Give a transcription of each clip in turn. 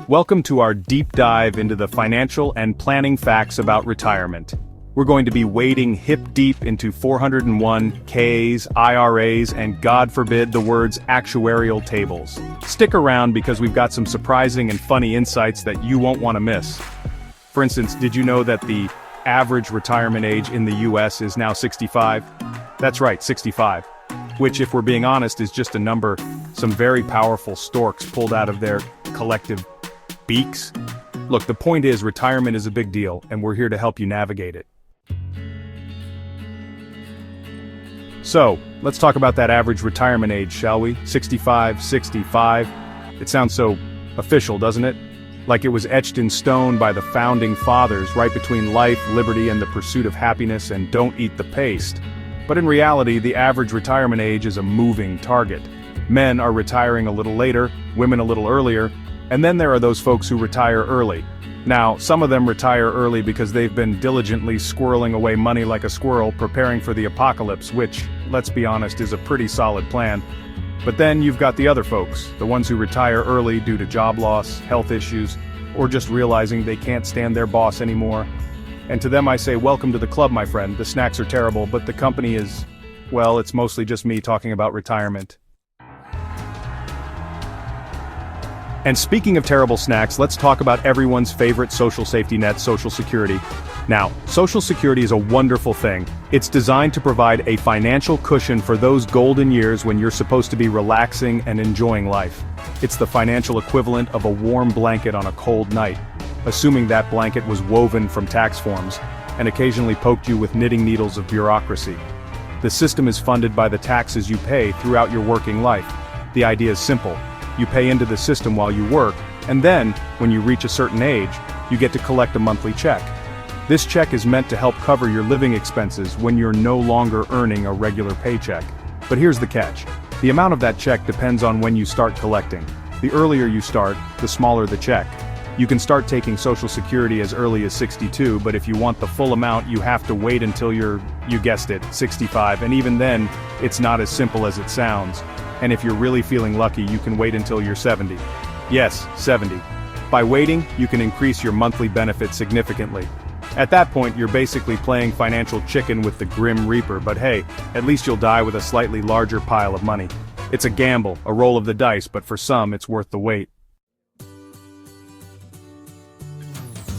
Welcome to our deep dive into the financial and planning facts about retirement. We're going to be wading hip deep into 401ks, IRAs, and God forbid the words actuarial tables. Stick around because we've got some surprising and funny insights that you won't want to miss. For instance, did you know that the average retirement age in the US is now 65? That's right, 65. Which, if we're being honest, is just a number some very powerful storks pulled out of their collective beaks. Look, the point is retirement is a big deal, and we're here to help you navigate it. So, let's talk about that average retirement age, shall we? 65. It sounds so official, doesn't it? Like it was etched in stone by the founding fathers, right between life, liberty, and the pursuit of happiness, and don't eat the paste. But in reality, the average retirement age is a moving target. Men are retiring a little later, women a little earlier, and then there are those folks who retire early. Now, some of them retire early because they've been diligently squirreling away money like a squirrel, preparing for the apocalypse, which, let's be honest, is a pretty solid plan. But then you've got the other folks, the ones who retire early due to job loss, health issues, or just realizing they can't stand their boss anymore. And to them I say, welcome to the club, my friend. The snacks are terrible, but the company is, well, it's mostly just me talking about retirement. And speaking of terrible snacks, let's talk about everyone's favorite social safety net, Social Security. Now, Social Security is a wonderful thing. It's designed to provide a financial cushion for those golden years when you're supposed to be relaxing and enjoying life. It's the financial equivalent of a warm blanket on a cold night, assuming that blanket was woven from tax forms, and occasionally poked you with knitting needles of bureaucracy. The system is funded by the taxes you pay throughout your working life. The idea is simple. You pay into the system while you work, and then, when you reach a certain age, you get to collect a monthly check. This check is meant to help cover your living expenses when you're no longer earning a regular paycheck. But here's the catch. The amount of that check depends on when you start collecting. The earlier you start, the smaller the check. You can start taking Social Security as early as 62, but if you want the full amount, you have to wait until you guessed it, 65, and even then, it's not as simple as it sounds. And if you're really feeling lucky, you can wait until you're 70. Yes, 70. By waiting, you can increase your monthly benefit significantly. At that point, you're basically playing financial chicken with the Grim Reaper, but hey, at least you'll die with a slightly larger pile of money. It's a gamble, a roll of the dice, but for some, it's worth the wait.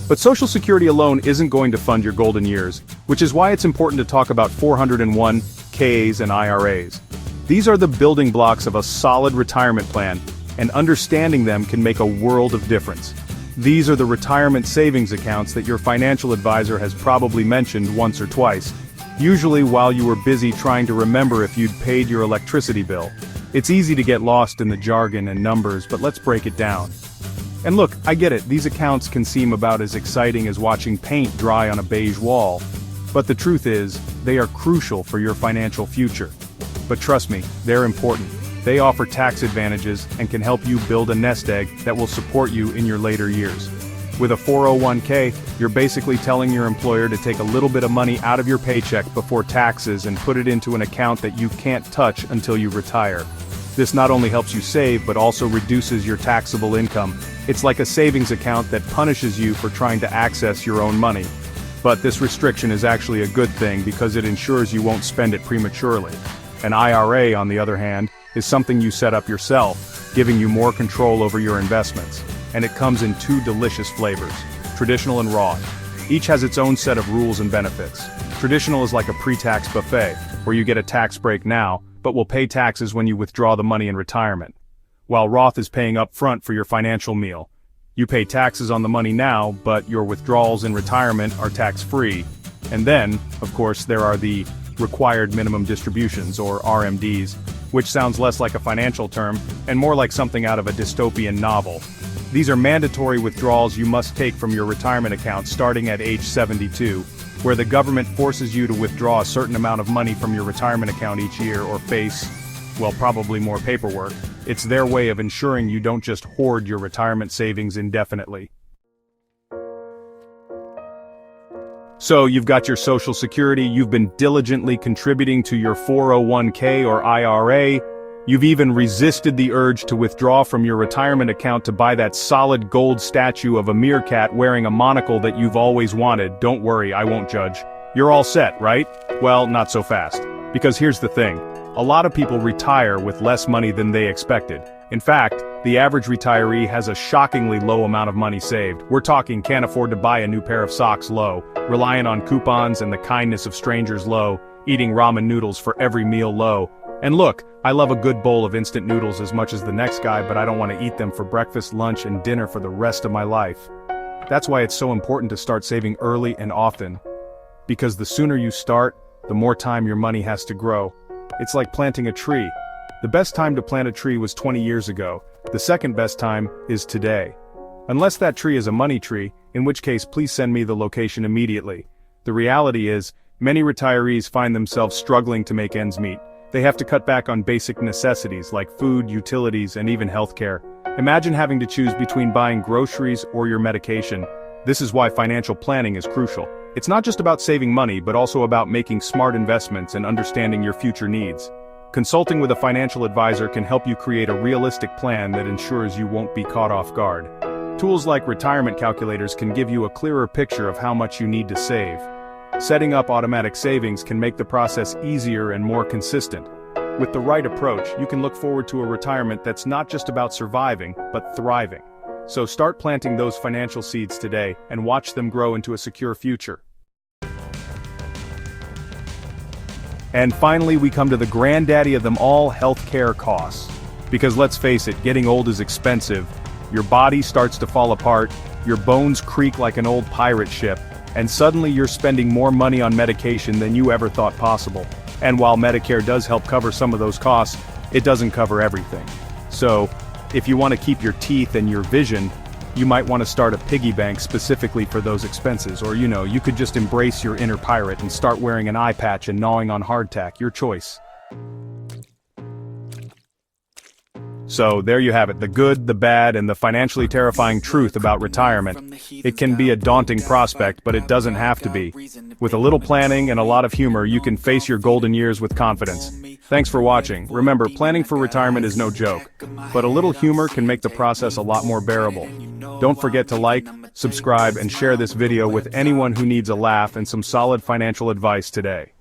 But Social Security alone isn't going to fund your golden years, which is why it's important to talk about 401ks and IRAs. These are the building blocks of a solid retirement plan, and understanding them can make a world of difference. These are the retirement savings accounts that your financial advisor has probably mentioned once or twice, usually while you were busy trying to remember if you'd paid your electricity bill. It's easy to get lost in the jargon and numbers, but let's break it down. And look, I get it, these accounts can seem about as exciting as watching paint dry on a beige wall. But the truth is, they are crucial for your financial future. But trust me, they're important. They offer tax advantages and can help you build a nest egg that will support you in your later years. With a 401k, you're basically telling your employer to take a little bit of money out of your paycheck before taxes and put it into an account that you can't touch until you retire. This not only helps you save, but also reduces your taxable income. It's like a savings account that punishes you for trying to access your own money. But this restriction is actually a good thing because it ensures you won't spend it prematurely. An IRA, on the other hand, is something you set up yourself, giving you more control over your investments. And it comes in two delicious flavors, traditional and Roth. Each has its own set of rules and benefits. Traditional is like a pre-tax buffet, where you get a tax break now, but will pay taxes when you withdraw the money in retirement. While Roth is paying up front for your financial meal. You pay taxes on the money now, but your withdrawals in retirement are tax-free. And then, of course, there are the required minimum distributions, or RMDs, which sounds less like a financial term, and more like something out of a dystopian novel. These are mandatory withdrawals you must take from your retirement account starting at age 72, where the government forces you to withdraw a certain amount of money from your retirement account each year or face, well, probably more paperwork. It's their way of ensuring you don't just hoard your retirement savings indefinitely. So you've got your Social Security, you've been diligently contributing to your 401k or IRA, You've even resisted the urge to withdraw from your retirement account to buy that solid gold statue of a meerkat wearing a monocle that you've always wanted. Don't worry, I won't judge. You're all set, right? Well, not so fast. Because here's the thing. A lot of people retire with less money than they expected. In fact, the average retiree has a shockingly low amount of money saved. We're talking can't afford to buy a new pair of socks low, relying on coupons and the kindness of strangers low, eating ramen noodles for every meal low. And look, I love a good bowl of instant noodles as much as the next guy, but I don't want to eat them for breakfast, lunch, and dinner for the rest of my life. That's why it's so important to start saving early and often. Because the sooner you start, the more time your money has to grow. It's like planting a tree. The best time to plant a tree was 20 years ago. The second best time is today. Unless that tree is a money tree, in which case please send me the location immediately. The reality is, many retirees find themselves struggling to make ends meet. They have to cut back on basic necessities like food, utilities, and even healthcare. Imagine having to choose between buying groceries or your medication. This is why financial planning is crucial. It's not just about saving money, but also about making smart investments and understanding your future needs. Consulting with a financial advisor can help you create a realistic plan that ensures you won't be caught off guard. Tools like retirement calculators can give you a clearer picture of how much you need to save. Setting up automatic savings can make the process easier and more consistent. With the right approach, you can look forward to a retirement that's not just about surviving, but thriving. So start planting those financial seeds today and watch them grow into a secure future. And finally, we come to the granddaddy of them all, healthcare costs. Because let's face it, getting old is expensive. Your body starts to fall apart, your bones creak like an old pirate ship, and suddenly you're spending more money on medication than you ever thought possible. And while Medicare does help cover some of those costs, it doesn't cover everything. So, if you want to keep your teeth and your vision, you might want to start a piggy bank specifically for those expenses, or you could just embrace your inner pirate and start wearing an eye patch and gnawing on hardtack, your choice. So there you have it, the good, the bad, and the financially terrifying truth about retirement. It can be a daunting prospect, but it doesn't have to be. With a little planning and a lot of humor, you can face your golden years with confidence. Thanks for watching. Remember, planning for retirement is no joke, but a little humor can make the process a lot more bearable. Don't forget to like, subscribe, and share this video with anyone who needs a laugh and some solid financial advice today.